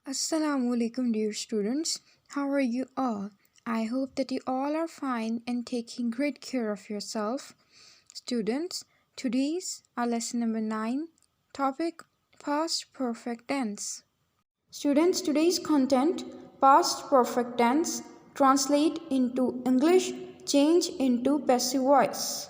Assalamu alaikum, dear students. How are you all? I hope that you all are fine and taking great care of yourself. Students, today's our lesson number 9, topic past perfect tense. Students, today's content past perfect tense translate into English, change into passive voice.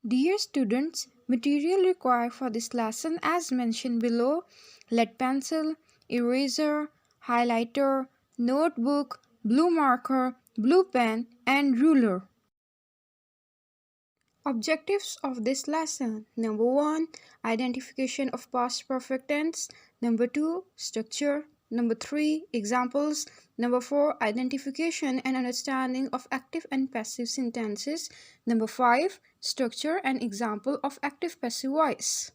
Dear students, material required for this lesson as mentioned below: lead pencil, eraser, highlighter, notebook, blue marker, blue pen, and ruler. Objectives of this lesson: number 1, identification of past perfect tense; number 2, structure; number 3, examples; number 4, identification and understanding of active and passive sentences; number 5, structure and example of active passive voice.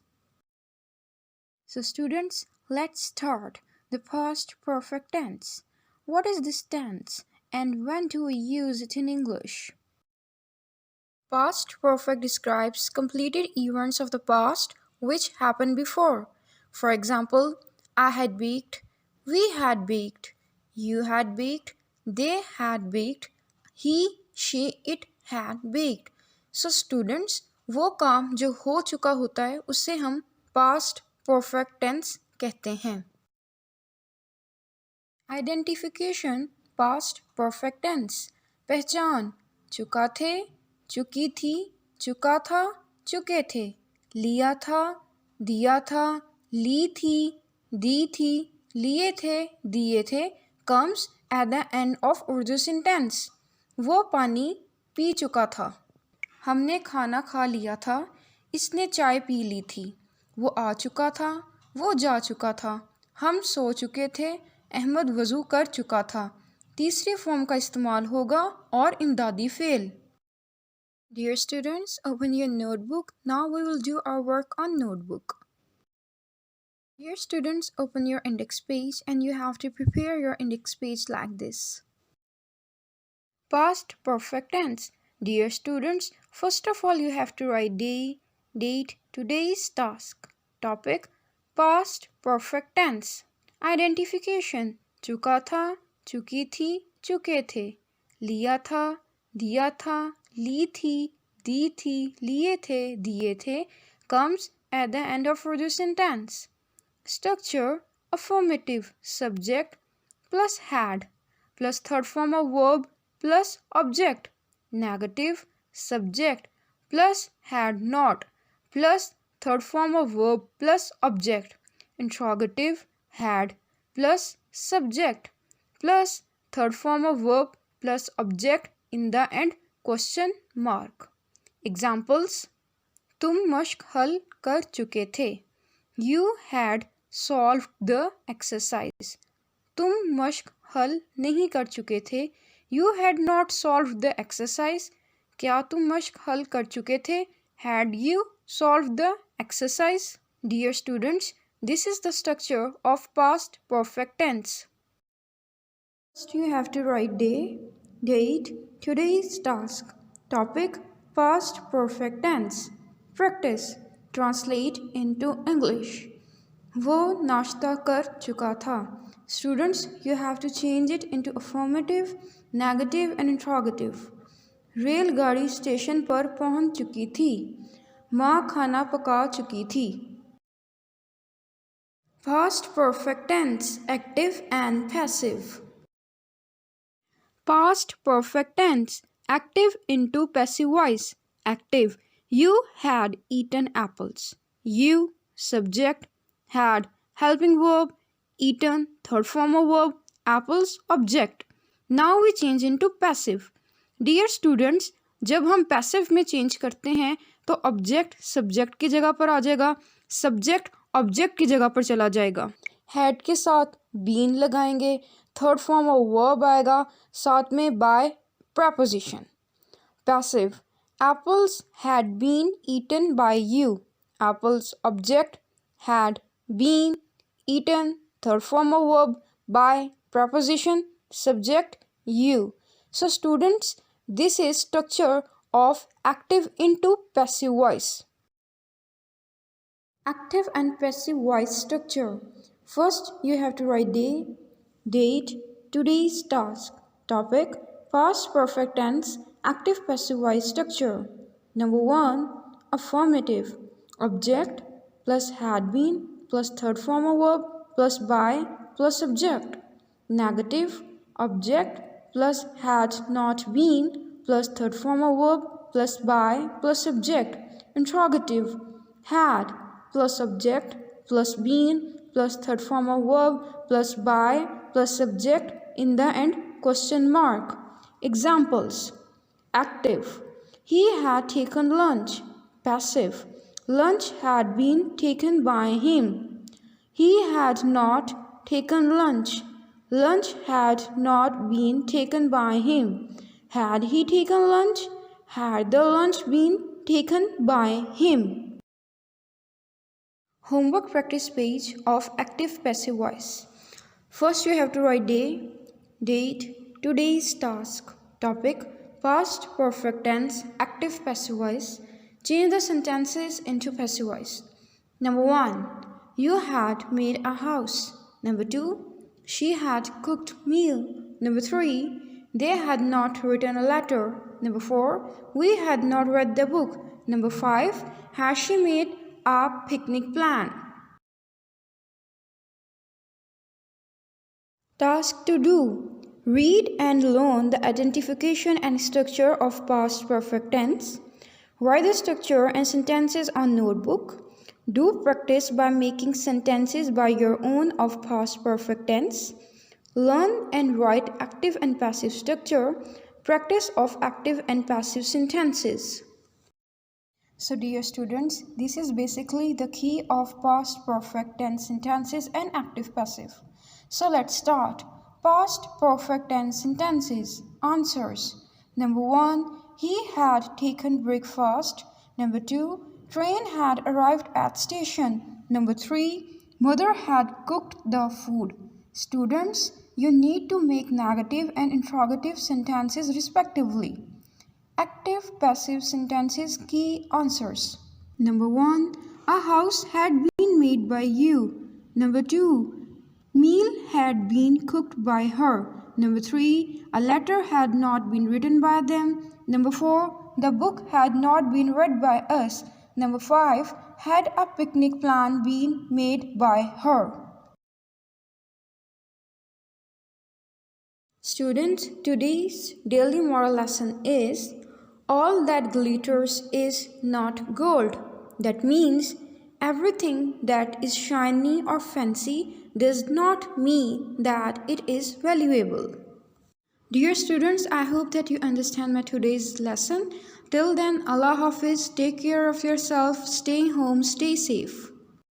So students, let's start. The past perfect tense. What is this tense and when do we use it in English? Past perfect describes completed events of the past which happened before. For example, I had baked, we had baked, you had baked, they had baked, he, she, it had baked. So students, वो काम जो हो चुका होता है उसे हम past perfect tense कहते हैं. Identification past perfect tense. पहचान चुका थे, चुकी थी, चुका था, चुके थे, लिया था, दिया था, ली थी, दी थी, लिए थे, दिए थे comes at the end of Urdu sentence. वो पानी पी चुका था, हमने खाना खा लिया था, इसने चाय पी ली थी, वो आ चुका था, वो जा चुका था, हम सो चुके थे, अहमद वज़ू कर चुका था. तीसरी फॉर्म का इस्तेमाल होगा और इमदादी fail. Dear students, open your notebook. Now we will do our work on notebook. Dear students, open your index page and you have to prepare your index page like this. Past perfect tense. Dear students, first of all you have to write day, date, today's task. Topic, past perfect tense. Identification. चुका था, चुकी थी, चुके थे, लिया था, दिया था, ली थी, दी थी, लिए थे, दिए थे comes at the end of Urdu sentence. Structure, affirmative, subject plus had plus third form of verb plus object. Negative, subject plus had not plus third form of verb plus object. Interrogative, had plus subject plus third form of verb plus object in the end question mark. Examples: तुम मश्क हल कर चुके थे. You had solved the exercise. तुम मश्क हल नहीं कर चुके थे. You had not solved the exercise. क्या तुम मश्क हल कर चुके थे? Had you solved the exercise? Dear students, this is the structure of past perfect tense. First you have to write day, date, today's task. Topic, past perfect tense. Practice, translate into English. वो नाश्ता कर चुका था. Students, you have to change it into affirmative, negative and interrogative. रेलगाड़ी station पर पहुंच चुकी थी. माँ खाना पका चुकी थी. Past perfect tense, active and passive. Past perfect tense, active into passive voice. Active, you had eaten apples. You, subject, had, helping verb, eaten, third form of verb, apples, object. Now we change into passive. Dear students, जब हम passive में change करते हैं तो object subject की जगह पर आ जाएगा, subject object की जगह पर चला जाएगा. Had के साथ been लगाएंगे, थर्ड फॉर्म ऑफ वर्ब आएगा, साथ में bye preposition. Passive, apples had been eaten by you. Apples object, had been eaten, third form of verb, by preposition, subject you. So students, this is structure of active into passive voice. Active and passive voice structure. First, you have to write day, date, today's task, topic, past perfect tense, active passive voice structure. Number 1, affirmative, object plus had been plus third form of verb plus by plus subject. Negative, object plus had not been plus third form of verb plus by plus subject. Interrogative, had plus subject plus been plus third form of verb plus by plus subject in the end question mark. Examples: active, he had taken lunch. Passive, lunch had been taken by him. He had not taken lunch. Lunch had not been taken by him. Had he taken lunch? Had the lunch been taken by him? Homework practice page of active passive voice. First you have to write day, date, today's task, topic, past perfect tense, active passive voice. Change the sentences into passive voice. Number 1, you had made a house. Number 2, she had cooked meal. Number 3, they had not written a letter. Number 4, we had not read the book. Number 5, has she made a picnic plan? Task to do. Read and learn the identification and structure of past perfect tense. Write the structure and sentences on notebook. Do practice by making sentences by your own of past perfect tense. Learn and write active and passive structure. Practice of active and passive sentences. So dear students, this is basically the key of past perfect tense sentences and active passive. So let's start. Past perfect tense sentences. Answers. Number 1, he had taken breakfast. Number 2, train had arrived at station. Number 3, mother had cooked the food. Students, you need to make negative and interrogative sentences respectively. Active passive sentences key answers. Number 1, a house had been made by you. Number 2, meal had been cooked by her. Number 3, a letter had not been written by them. Number 4, the book had not been read by us. Number 5, had a picnic plan been made by her. Students, today's daily moral lesson is all that glitters is not gold. That means everything that is shiny or fancy does not mean that it is valuable. Dear students, I hope that you understand my today's lesson. Till then, Allah Hafiz, take care of yourself, stay home, stay safe.